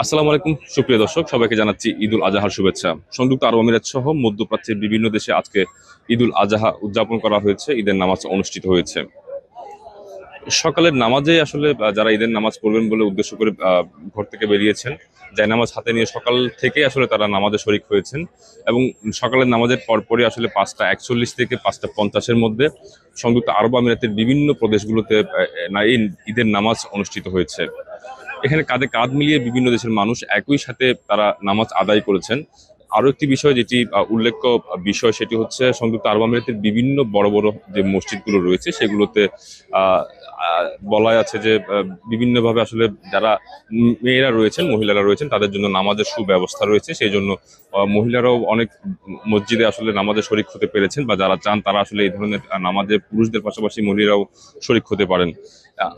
আসসালামু আলাইকুম সুপ্রিয় দর্শক, সবাইকে জানাচ্ছি ঈদুল আজহার শুভেচ্ছা। সংযুক্ত আরব আমিরাত সহ মধ্যপ্রাচ্যের বিভিন্ন দেশে আজকে ঈদুল আজহা উদযাপন করা হয়েছে, ঈদের নামাজ অনুষ্ঠিত হয়েছে। সকালের নামাজে আসলে যারা ঈদের নামাজ পড়বেন বলে উদ্দেশ্য করে ঘর থেকে বেরিয়েছেন, জায়নামাজ হাতে নিয়ে সকাল থেকে আসলে তারা নামাজে শরিক হয়েছেন। এবং সকালের নামাজের পরপরই আসলে 5টা 41 থেকে 5টা 50-এর মধ্যে সংযুক্ত আরব আমিরাতের বিভিন্ন প্রদেশগুলোতে এই ঈদের নামাজ অনুষ্ঠিত হয়েছে। এখানে কাঁধে কাঁধ মিলিয়ে বিভিন্ন দেশের মানুষ একই সাথে তারা নামাজ আদায় করেছেন। আরো একটি বিষয় যেটি উল্লেখ্য বিষয়, সেটি হচ্ছে সংযুক্ত আরব আমিরাতের বিভিন্ন বড় বড় যে মসজিদগুলো রয়েছে সেগুলোতে আহ, বলা আছে যে বিভিন্নভাবে আসলে যারা মেয়েরা রয়েছেন, মহিলারা রয়েছেন, তাদের জন্য নামাজের সুব্যবস্থা রয়েছে। সেই জন্য মহিলারাও অনেক মসজিদে আসলে নামাজে শরিক হতে পেরেছেন, বা যারা চান তারা আসলে এই ধরনের নামাজে পুরুষদের পাশাপাশি মহিলারাও শরিক হতে পারেন।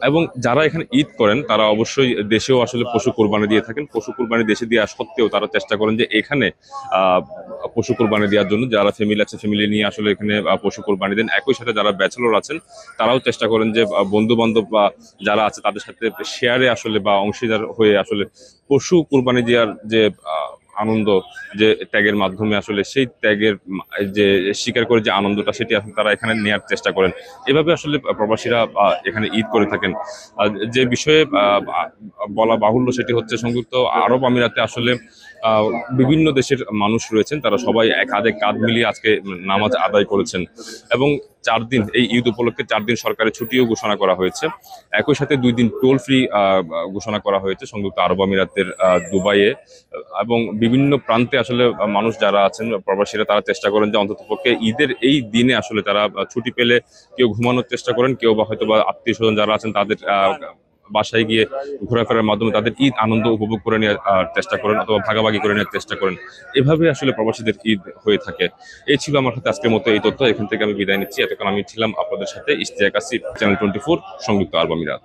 এবং যারা এখানে ঈদ করেন তারা অবশ্যই দেশেও আসলে পশু কোরবানি দিয়ে থাকেন। পশু কোরবানি দেশে দেওয়া সত্ত্বেও তারা চেষ্টা করেন যে এখানে আহ পশু কোরবানি দেওয়ার জন্য। যারা ফ্যামিলি আছে, ফ্যামিলি নিয়ে আসলে এখানে পশু কোরবানি দেন। একই সাথে যারা ব্যাচেলর আছেন তারাও চেষ্টা করেন যে বন্ধু বান্ধব বা যারা আছে তাদের সাথে শেয়ারে আসলে বা অংশীদার হয়ে আসলে পশু কোরবানি দেওয়ার যে আনন্দ, যে ত্যাগের মাধ্যমে আসলে সেই ত্যাগের যে স্বীকার করে যে আনন্দটা, সেটি আসলে তারা এখানে নেয়ার চেষ্টা করেন। এভাবে আসলে প্রবাসীরা এখানে ঈদ করে থাকেন। যে বিষয়ে বলা বাহুল্য সেটি হচ্ছে সংযুক্ত আরব আমিরাতে আসলে বিভিন্ন দেশের মানুষ রয়েছেন, তারা সবাই এক কাঁধে কাঁধ মিলিয়ে আজকে নামাজ আদায় করেছেন। এবং 4 দিন, এই ঈদ উপলক্ষে 4 দিন সরকারি ছুটিও ঘোষণা করা হয়েছে। একই সাথে 2 দিন টোল ফ্রি ঘোষণা করা হয়েছে সংযুক্ত আরব আমিরাতের দুবাইয়ে। এবং বিভিন্ন প্রান্তে আসলে মানুষ যারা আছেন প্রবাসীরা, তারা চেষ্টা করেন যে অন্ততপক্ষে ঈদের এই দিনে আসলে তারা ছুটি পেলে কেউ ঘুমানোর চেষ্টা করেন, কেউ বা হয়তো বা আত্মীয় স্বজন যারা আছেন তাদের বাসায় গিয়ে ঘোরাফেরার মাধ্যমে তাদের ঈদ আনন্দ উপভোগ করে নেওয়ার চেষ্টা করেন, অথবা ভাগাভাগি করে নেওয়ার চেষ্টা করেন। এভাবে আসলে প্রবাসীদের ঈদ হয়ে থাকে। এই ছিল আমার সাথে আজকের মতো এই তথ্য। এখান থেকে আমি বিদায় নিচ্ছি। এতক্ষণ আমি ছিলাম আপনাদের সাথে ইশতিয়াক আসিফ, চ্যানেল 24, সংযুক্ত আরব আমিরাত।